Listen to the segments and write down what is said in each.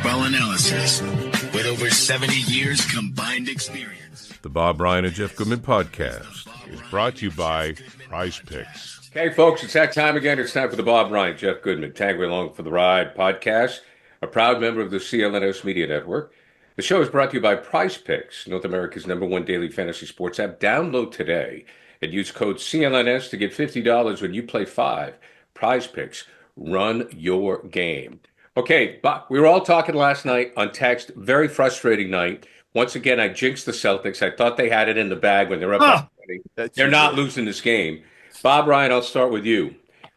basketball analysis with over 70 years combined experience. The Bob Ryan and Jeff Goodman podcast is brought to you by Prizepicks. Okay, folks, it's that time again. It's time for the Bob Ryan, Jeff Goodman, Tanguay Along for the Ride podcast, a proud member of the CLNS Media Network. The show is brought to you by Prizepicks, North America's #1 daily fantasy sports app. Download today and use code CLNS to get $50 when you play 5. Prizepicks, run your game. Okay, but we were all talking last night on text. Very frustrating night. Once again, I jinxed the Celtics. I thought they had it in the bag when they're up by 20. They're not losing this game. Bob Ryan, I'll start with you.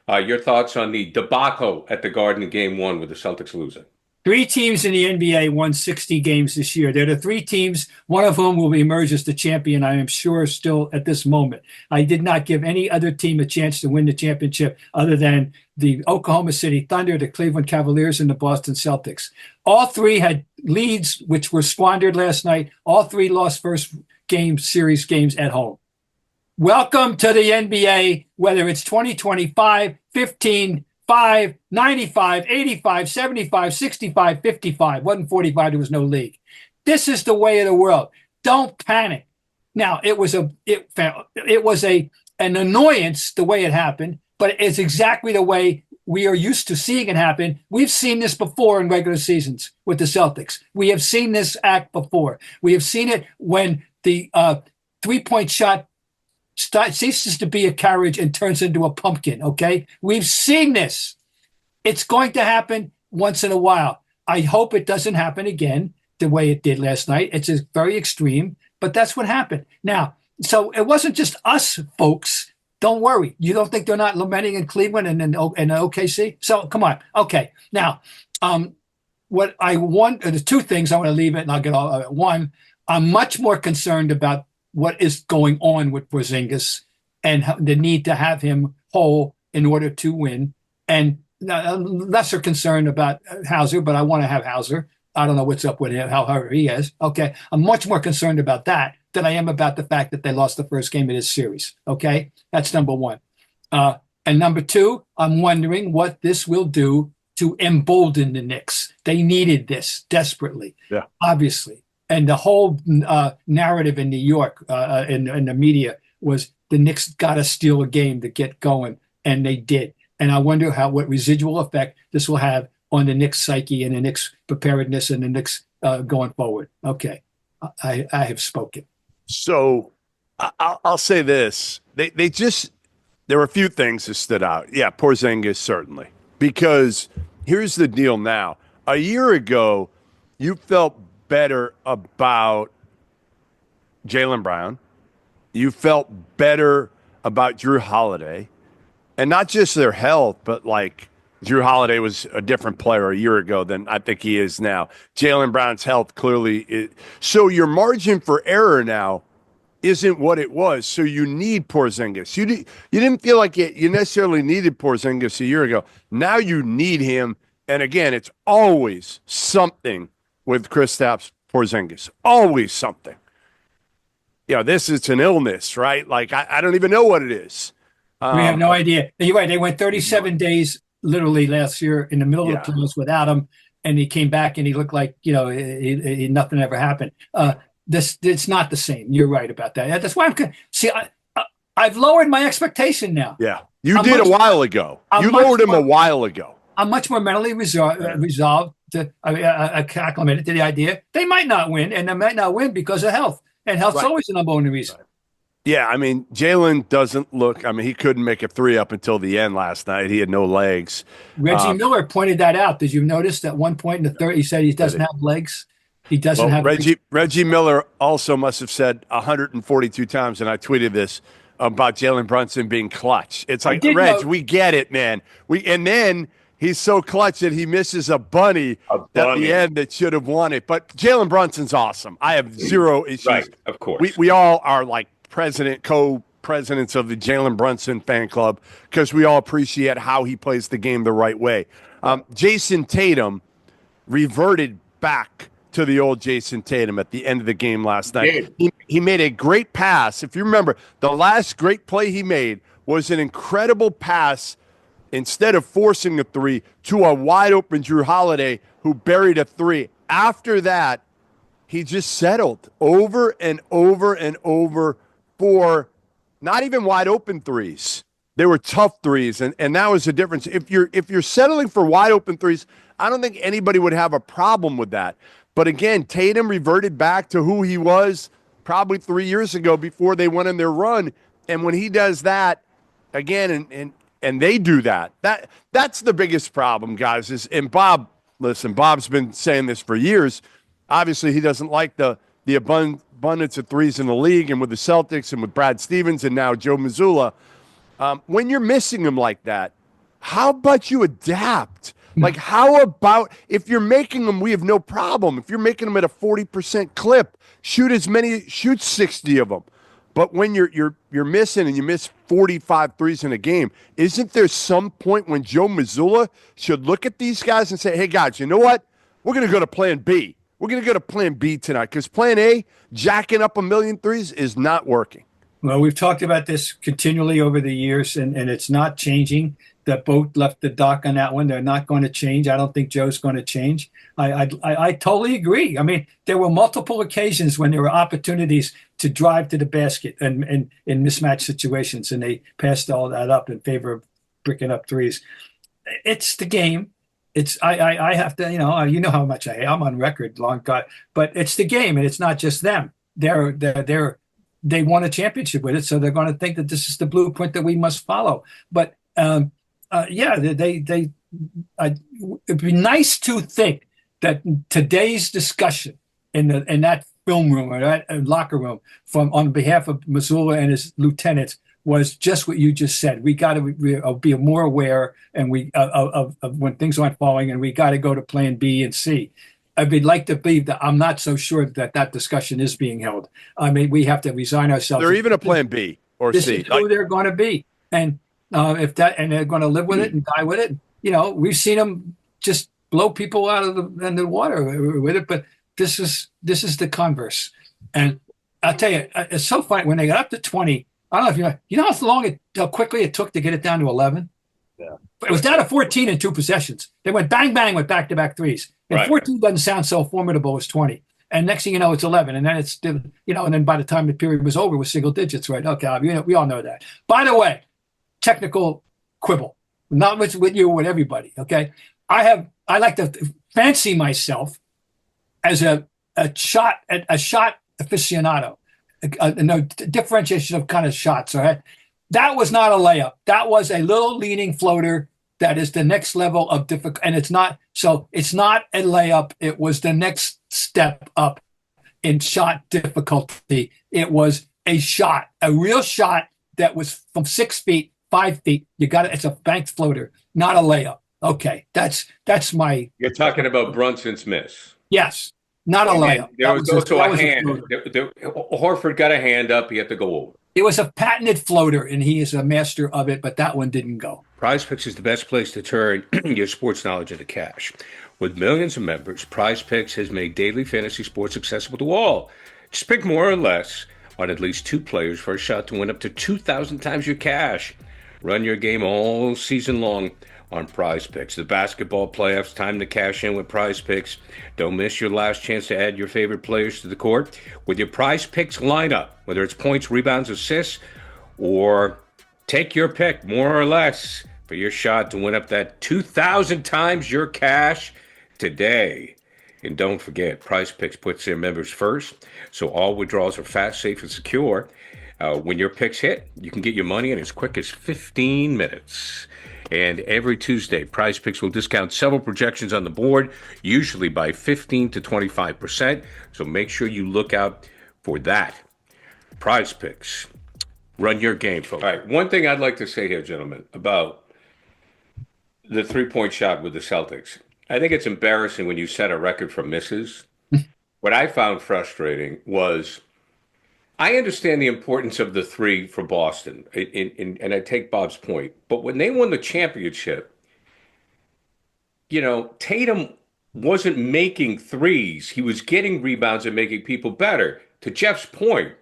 Your thoughts on the debacle at the Garden in Game 1 with the Celtics losing? 3 teams in the NBA won 60 games this year. They're the 3 teams, one of whom will emerge as the champion, I am sure, still at this moment. I did not give any other team a chance to win the championship other than the Oklahoma City Thunder, the Cleveland Cavaliers, and the Boston Celtics. All 3 had leads, which were squandered last night. All 3 lost first game series games at home. Welcome to the NBA, whether it's 2025, 15, 5, 95, 85, 75, 65, 55. Wasn't 45, there was no league. This is the way of the world. Don't panic. Now, it was an annoyance the way it happened, but it's exactly the way we are used to seeing it happen. We've seen this before in regular seasons with the Celtics. We have seen this act before. We have seen it when the three-point shot ceases to be a carriage and turns into a pumpkin, okay? We've seen this. It's going to happen once in a while. I hope it doesn't happen again the way it did last night. It's very extreme, but that's what happened. Now, so it wasn't just us, folks. Don't worry. You don't think they're not lamenting in Cleveland and in OKC? So, come on. Okay. Now, what I want, there's 2 things I want to leave it, and I'll get all one. I'm much more concerned about what is going on with Porzingis and the need to have him whole in order to win. And lesser concerned about Hauser, but I want to have Hauser. I don't know what's up with him, however he is. Okay. I'm much more concerned about that than I am about the fact that they lost the first game of this series. Okay. That's number 1. And number 2, I'm wondering what this will do to embolden the Knicks. They needed this desperately, obviously. And the whole narrative in New York in the media was the Knicks got to steal a game to get going, and they did. And I wonder what residual effect this will have on the Knicks' psyche and the Knicks' preparedness and the Knicks going forward. Okay, I have spoken. So I'll say this: there were a few things that stood out. Yeah, Porzingis certainly, because here's the deal. Now, a year ago, you felt better about Jaylen Brown. You felt better about Drew Holiday, and not just their health, but like Drew Holiday was a different player a year ago than I think he is now. Jaylen Brown's health clearly so your margin for error now isn't what it was. So you need Porzingis. You didn't feel like you necessarily needed Porzingis a year ago. Now you need him, and again, it's always something with Kristaps Porzingis. Always something. You know, this is an illness, right? Like, I don't even know what it is. We have no idea. You're right. They went 37 days literally last year in the middle of the playoffs without him, and he came back and he looked like, nothing ever happened. It's not the same. You're right about that. That's why I've lowered my expectation now. Yeah. You did a while ago. You lowered him a while ago. I'm much more mentally resolved to acclimated to the idea they might not win, and they might not win because of health. And health's always the number 1 reason. Right. Yeah, I mean, Jaylen doesn't look – I mean, he couldn't make a 3 up until the end last night. He had no legs. Reggie Miller pointed that out. Did you notice at one point in the third he said he doesn't have legs? He doesn't have Reggie Miller also must have said 142 times, and I tweeted this, about Jalen Brunson being clutch. It's like, Reg, we get it, man. And then – he's so clutch that he misses a bunny at the end that should have won it. But Jalen Brunson's awesome. I have zero issues. Right, of course. We all are like co-presidents of the Jalen Brunson fan club because we all appreciate how he plays the game the right way. Jason Tatum reverted back to the old Jason Tatum at the end of the game last night. He made a great pass. If you remember, the last great play he made was an incredible pass instead of forcing a three to a wide open Drew Holiday who buried a three. After that, he just settled over and over and over for not even wide open threes. They were tough threes, and that was the difference. If you're settling for wide open threes, I don't think anybody would have a problem with that. But again, Tatum reverted back to who he was probably 3 years ago before they went on their run. And when he does that again, and they do that's the biggest problem, guys. And Bob, listen, Bob's been saying this for years. Obviously, he doesn't like the abundance of threes in the league, and with the Celtics and with Brad Stevens and now Joe Mazzulla. When you're missing them like that, how about you adapt? Like, how about if you're making them, we have no problem. If you're making them at a 40% clip, shoot 60 of them. But when you're missing and you miss 45 threes in a game, isn't there some point when Joe Mazzulla should look at these guys and say, hey, guys, you know what? We're going to go to plan B. We're going to go to plan B tonight because plan A, jacking up a million threes, is not working. Well, we've talked about this continually over the years, and it's not changing. The boat left the dock on that one. They're not going to change. I don't think Joe's going to change. I totally agree. I mean, there were multiple occasions when there were opportunities to drive to the basket and in mismatched situations, and they passed all that up in favor of bricking up threes. It's the game. I have to, you know how much I'm on record, long cut, but it's the game, and it's not just them. They won a championship with it, so they're going to think that this is the blueprint that we must follow. But it'd be nice to think that today's discussion in that film room or that locker room on behalf of Mazzulla and his lieutenants was just what you just said. We got to be more aware and of when things aren't falling, and we got to go to plan B and C. I'd like to believe that I'm not so sure that discussion is being held. I mean, we have to resign ourselves. They're even a plan B or this C. Is who they're going to be, and if they're going to live with it and die with it. We've seen them just blow people out of the water with it. But this is the converse, and I'll tell you, it's so funny when they got up to 20. I don't know if you know how quickly it took to get it down to 11. Yeah. It was down to 14 in 2 possessions. They went bang, bang with back-to-back threes. And right. 14 doesn't sound so formidable as 20. And next thing you know, it's 11. And then it's, and then by the time the period was over, it was single digits, right? Okay, we all know that. By the way, technical quibble. Not with you, with everybody, okay? I like to fancy myself as a shot aficionado. No differentiation of kind of shots, all right? That was not a layup. That was a little leaning floater that is the next level of difficult. And it's not a layup. It was the next step up in shot difficulty. It was a shot, a real shot that was from 6 feet, 5 feet. It's a banked floater, not a layup. Okay. That's my. You're talking about Brunson's miss. Yes. Not a layup. There was also a hand. Horford got a hand up. He had to go over. It was a patented floater, and he is a master of it, but that one didn't go. Prizepicks is the best place to turn your sports knowledge into cash. With millions of members, Prizepicks has made daily fantasy sports accessible to all. Just pick more or less on at least 2 players for a shot to win up to 2,000 times your cash. Run your game all season long on Prizepicks. The basketball playoffs, time to cash in with Prizepicks. Don't miss your last chance to add your favorite players to the court with your Prizepicks lineup, whether it's points, rebounds, assists, or take your pick, more or less, for your shot to win up that 2,000 times your cash today. And don't forget, Prizepicks puts their members first, so all withdrawals are fast, safe, and secure. When your picks hit, you can get your money in as quick as 15 minutes. And every Tuesday, Prizepicks will discount several projections on the board, usually by 15 to 25%. So make sure you look out for that. Prizepicks. Run your game, folks. All right. One thing I'd like to say here, gentlemen, about the three-point shot with the Celtics. I think it's embarrassing when you set a record for misses. What I found frustrating was I understand the importance of the three for Boston, and I take Bob's point. But when they won the championship, Tatum wasn't making threes. He was getting rebounds and making people better. To Jeff's point,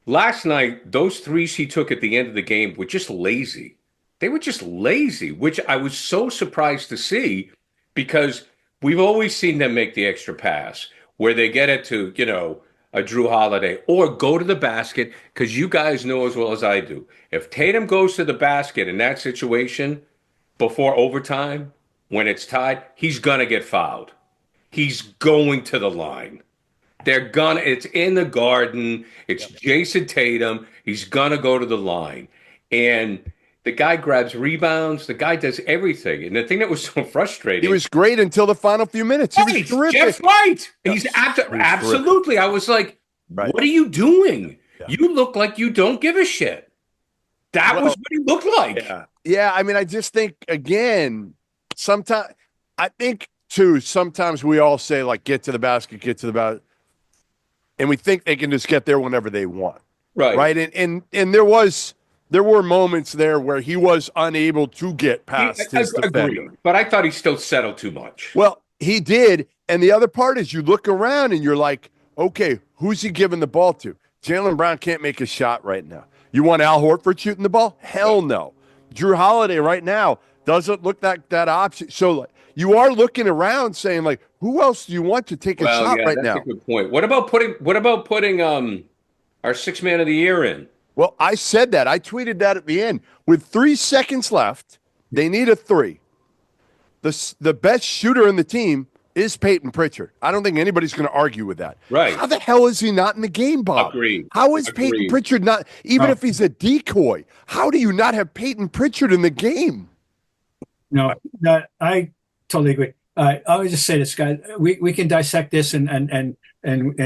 last night, those threes he took at the end of the game were just lazy. they were just lazy, which I was so surprised to see because we've always seen them make the extra pass where they get it to, a Drew Holiday or go to the basket because you guys know as well as I do. If Tatum goes to the basket in that situation before overtime, when it's tied, he's going to get fouled. He's going to the line. It's in the Garden. It's Jason Tatum. He's going to go to the line. And the guy grabs rebounds. The guy does everything. And the thing that was so frustrating. He was great until the final few minutes. He was terrific. Jeff's right. He's absolutely. I was like, what are you doing? Yeah. You look like you don't give a shit. That was what he looked like. Yeah. I mean, I just think, again, sometimes we all say, like, get to the basket. And we think they can just get there whenever they want. Right. And there were moments there where he was unable to get past his defender. But I thought he still settled too much. Well, he did. And the other part is you look around and you're like, okay, who's he giving the ball to? Jaylen Brown can't make a shot right now. You want Al Horford shooting the ball? Hell no. Drew Holiday right now doesn't look like that option. So you are looking around saying, like, who else do you want to take a shot right now? That's a good point. What about putting our sixth man of the year in? Well, I said that. I tweeted that at the end. With 3 seconds left, they need a three. The best shooter in the team is Peyton Pritchard. I don't think anybody's going to argue with that. Right. How the hell is he not in the game, Bob? Agreed. How is Peyton Pritchard not, even if he's a decoy, how do you not have Peyton Pritchard in the game? No, I totally agree. I would just say this, guys. We can dissect this and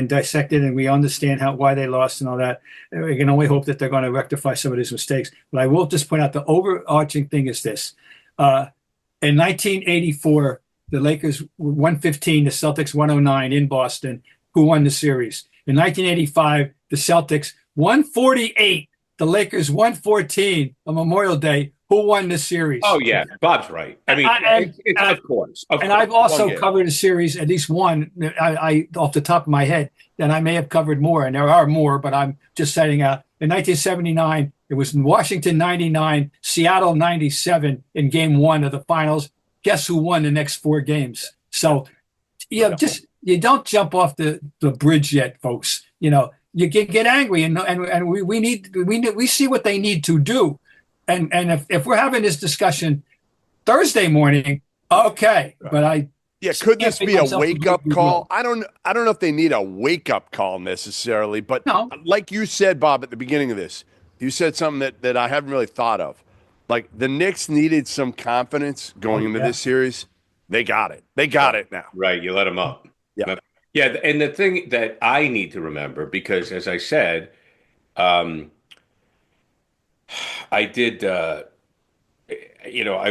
dissect it, and we understand why they lost and all that. We can only hope that they're going to rectify some of these mistakes. But I will just point out the overarching thing is this: in 1984, the Lakers 115, the Celtics 109 in Boston. Who won the series? In 1985, the Celtics 148, the Lakers 114 on Memorial Day. Who won the series? Oh, yeah. Bob's right. I mean, of course. And I've also covered a series, at least one, I off the top of my head, and I may have covered more, and there are more, but I'm just setting out. In 1979, it was in Washington 99, Seattle 97 in game one of the finals. Guess who won the next 4 games? So, you don't jump off the bridge yet, folks. You get angry, and we see what they need to do. And if we're having this discussion Thursday morning, okay. But could this be a wake-up call? I don't know if they need a wake-up call necessarily, but like you said, Bob, at the beginning of this, you said something that I haven't really thought of. Like, the Knicks needed some confidence going into this series. They got it. They got it now. Right, you let them up. Yeah. Yeah, and the thing that I need to remember, because as I said, I did, I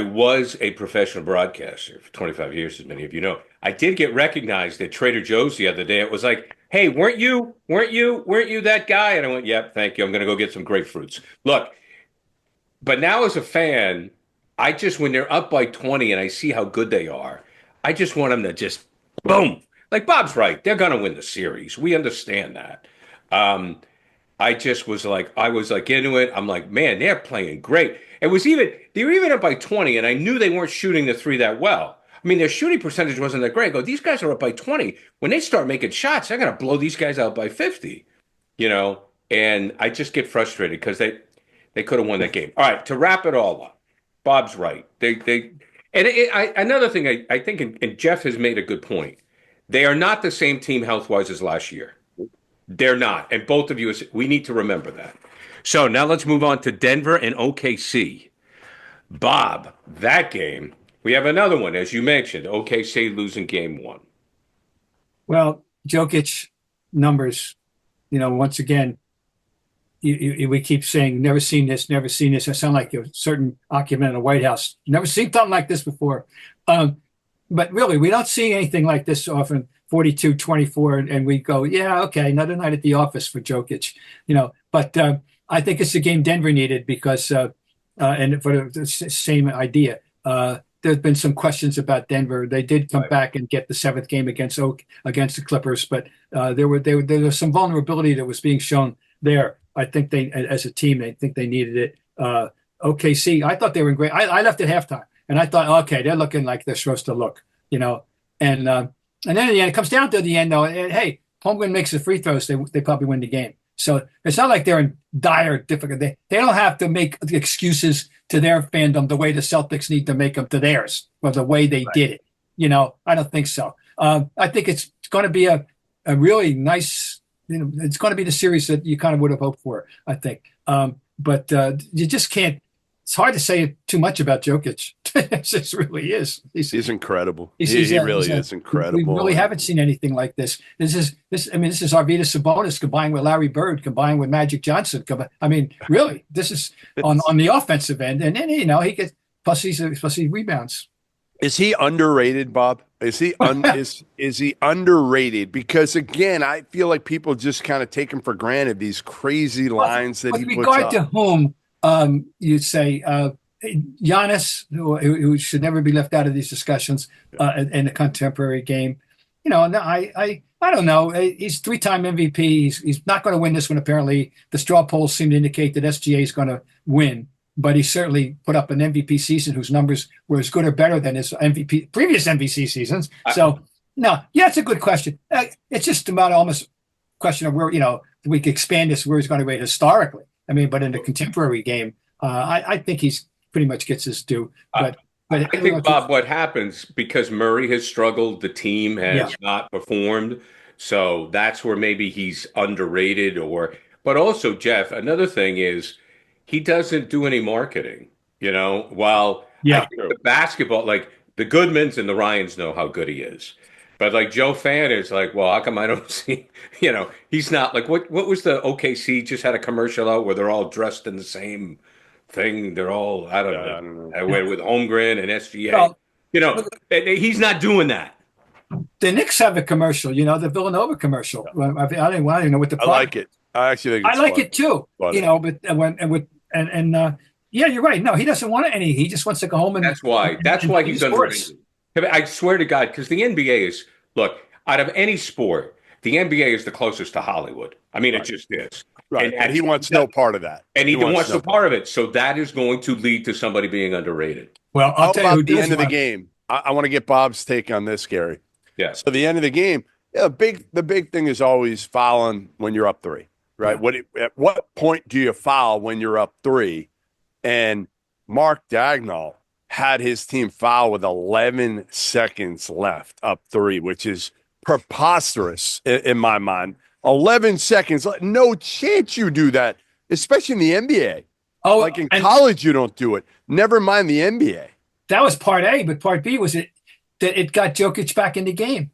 was a professional broadcaster for 25 years, as many of you know. I did get recognized at Trader Joe's the other day. It was like, hey, weren't you that guy? And I went, yep, thank you. I'm going to go get some grapefruits. Look, but now as a fan, when they're up by 20 and I see how good they are, I just want them to just, boom. Like Bob's right. They're going to win the series. We understand that. I was into it. I'm like, man, they're playing great. They were even up by 20, and I knew they weren't shooting the three that well. I mean, their shooting percentage wasn't that great. I go, these guys are up by 20. When they start making shots, they're going to blow these guys out by 50, and I just get frustrated because they could have won that game. All right, to wrap it all up, Bob's right. Another thing I think, and Jeff has made a good point, they are not the same team health-wise as last year. They're not. And both of you, we need to remember that. So now let's move on to Denver and OKC. Bob, that game, we have another one, as you mentioned, OKC losing game 1. Well, Jokic numbers, once again, we keep saying, never seen this. I sound like a certain occupant in the White House. Never seen something like this before. But really, we don't see anything like this often. 42, 24, and we go, yeah, okay, another night at the office for Jokic, But I think it's the game Denver needed because, and for the same idea, there's been some questions about Denver. They did come back and get the 7th game against the Clippers, but there was some vulnerability that was being shown there. I think as a team, they think they needed it. OKC. I thought they were great. I left at halftime, and I thought, okay, they're looking like they're supposed to look, And then in the end, it comes down to the end, though. And, hey, Holmgren makes the free throws. They probably win the game. So it's not like they're in dire difficulty. They don't have to make excuses to their fandom the way the Celtics need to make them to theirs or the way they did it. I don't think so. I think it's going to be a really nice, it's going to be the series that you kind of would have hoped for, I think. But you just can't. It's hard to say too much about Jokic. It just really is. He's incredible. He really is incredible. We really haven't seen anything like this. This is Arvydas Sabonis combined with Larry Bird, combined with Magic Johnson. Really, this is on the offensive end, and then he gets plus he rebounds. Is he underrated, Bob? Is he is he underrated? Because again, I feel like people just kind of take him for granted. These crazy lines that he puts up. With regard to whom, you'd say Giannis, who should never be left out of these discussions in the contemporary game. I don't know. He's 3-time MVP. He's not going to win this one. Apparently, the straw polls seem to indicate that SGA is going to win. But he certainly put up an MVP season whose numbers were as good or better than his previous MVP seasons. So, it's a good question. It's just about almost a question of where, we can expand this where he's going to rate historically. But in the contemporary game, I think he's pretty much gets his due. But I think, Bob, what happens because Murray has struggled, the team has not performed. So that's where maybe he's underrated but also, Jeff, another thing is, he doesn't do any marketing, while the basketball, like the Goodmans and the Ryans know how good he is. But like Joe Fan is like, well, how come I don't see, he's not like, what was the OKC just had a commercial out where they're all dressed in the same thing. They're all, I don't know. With Holmgren and SGA, he's not doing that. The Knicks have a commercial, the Villanova commercial. I don't even know what the I like it. I actually think I like it too, you're right. No, he doesn't want any. He just wants to go home and that's why he's underrated. I swear to God, because the NBA is out of any sport, the NBA is the closest to Hollywood. It just is. Right. And he wants no part of that. And he wants no part of it. So that is going to lead to somebody being underrated. Well, I'll tell you the end of the game. I want to get Bob's take on this, Gary. Yeah. So the end of the game, the big thing is always fouling when you're up 3. Right. At what point do you foul when you're up 3? And Mark Dagnall had his team foul with 11 seconds left, up 3, which is preposterous in my mind. 11 seconds. No chance you do that, especially in the NBA. Oh, like in college, you don't do it. Never mind the NBA. That was part A, but part B was that it got Jokic back in the game,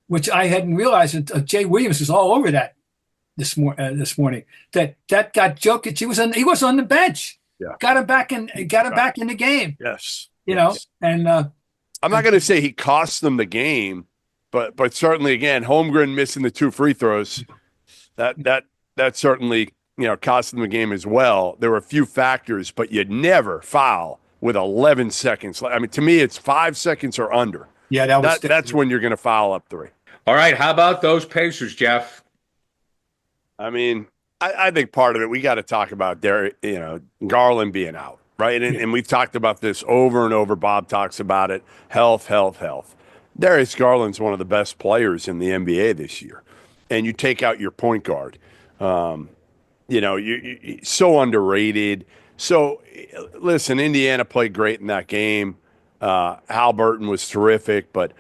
which I hadn't realized until Jay Williams was all over that. This morning, that got Jokic. He was on the bench. Yeah, got him back in the game. Yes, and I'm not going to say he cost them the game, but certainly again, Holmgren missing the 2 free throws, that certainly cost them the game as well. There were a few factors, but you'd never foul with 11 seconds. To me, it's 5 seconds or under. Yeah, that's when you're going to foul up 3. All right, how about those Pacers, Jeff? I think part of it, we got to talk about Garland being out, right? And we've talked about this over and over. Bob talks about it. Health. Darius Garland's one of the best players in the NBA this year. And you take out your point guard. You so underrated. So, listen, Indiana played great in that game. Halliburton was terrific. But,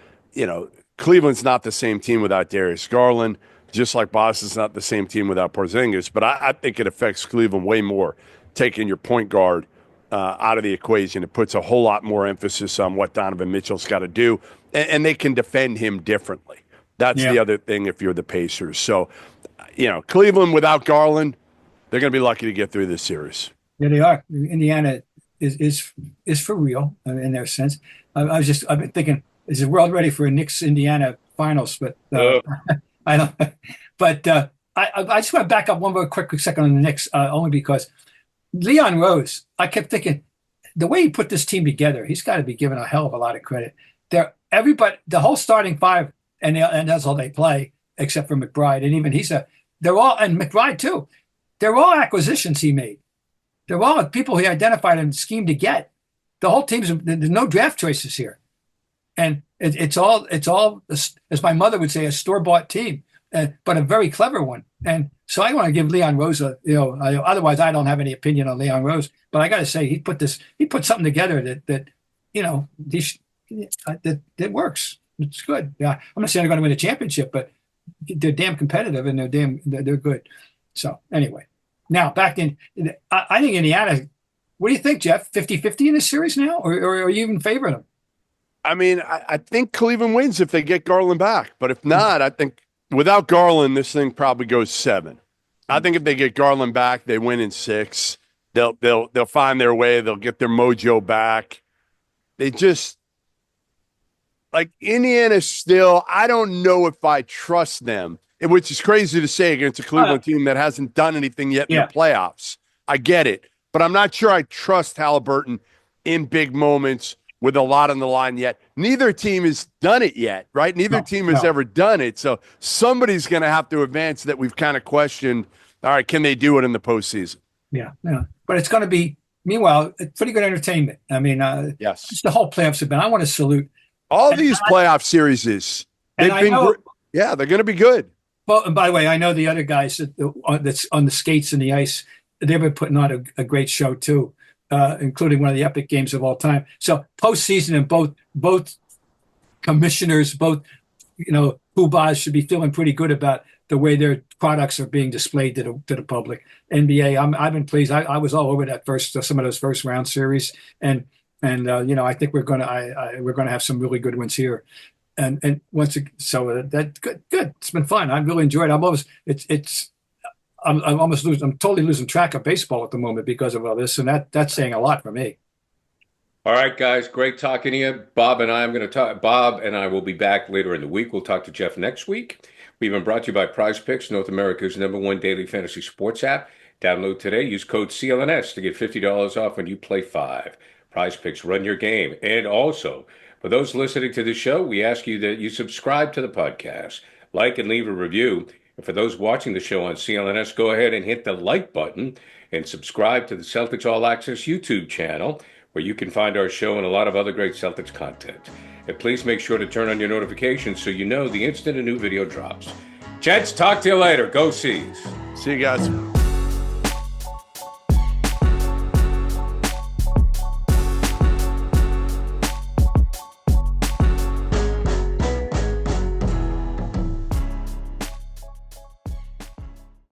Cleveland's not the same team without Darius Garland. Just like Boston's not the same team without Porzingis, but I think it affects Cleveland way more, taking your point guard out of the equation. It puts a whole lot more emphasis on what Donovan Mitchell's got to do, and they can defend him differently. That's the other thing if you're the Pacers. So, Cleveland without Garland, they're going to be lucky to get through this series. Yeah, they are. Indiana is for real in their sense. I've been thinking, is the world ready for a Knicks-Indiana finals? But I don't. But I just want to back up one more quick second on the Knicks, only because Leon Rose. I kept thinking the way he put this team together, he's got to be given a hell of a lot of credit. Everybody, the whole starting 5, and that's all they play except for McBride, and even they're all, and McBride too. They're all acquisitions he made. They're all people he identified and schemed to get. The whole team's there's no draft choices here, and it's all as my mother would say, a store-bought team, but a very clever one. And so I want to give Leon Rose otherwise I don't have any opinion on Leon Rose, but I got to say he put something together that that works. It's good. Yeah, I'm not saying they're going to win a championship, but they're damn competitive and they're good. So anyway, now back in, I think Indiana. What do you think, Jeff? 50-50 in this series now, or are you even favoring them? I mean, I think Cleveland wins if they get Garland back, but if not, I think without Garland, this thing probably goes 7. I think if they get Garland back, they win in 6. They'll find their way. They'll get their mojo back. They just like Indiana still. I don't know if I trust them, which is crazy to say against a Cleveland team that hasn't done anything yet in the playoffs. I get it, but I'm not sure I trust Halliburton in big moments with a lot on the line yet. Neither team has done it yet, right? Neither team has ever done it. So somebody's going to have to advance that we've kind of questioned. All right, can they do it in the postseason? Yeah. But it's going to be, meanwhile, pretty good entertainment. I mean, yes, just the whole playoffs have been. I want to salute all these playoff series. They've been they're going to be good. Well, and by the way, I know the other guys that's on the skates and the ice, they've been putting on a great show too, including one of the epic games of all time. So postseason and both commissioners, both Hoobahs should be feeling pretty good about the way their products are being displayed to the public. NBA, I've been pleased. I was all over that some of those first round series, and I think we're gonna have some really good ones here. And that's good. It's been fun. I really enjoyed it. I'm totally losing track of baseball at the moment because of all this, and that's saying a lot for me. All right, guys, great talking to you. Bob and I will be back later in the week. We'll talk to Jeff next week. We've been brought to you by Prizepicks, North America's #1 daily fantasy sports app. Download today. Use code CLNS to get $50 off when you play 5. Prizepicks, run your game. And also, for those listening to the show, we ask you that you subscribe to the podcast, like and leave a review. And for those watching the show on CLNS, go ahead and hit the like button and subscribe to the Celtics All Access YouTube channel, where you can find our show and a lot of other great Celtics content. And please make sure to turn on your notifications so you know the instant a new video drops. Jets, talk to you later. Go Seas. See you guys.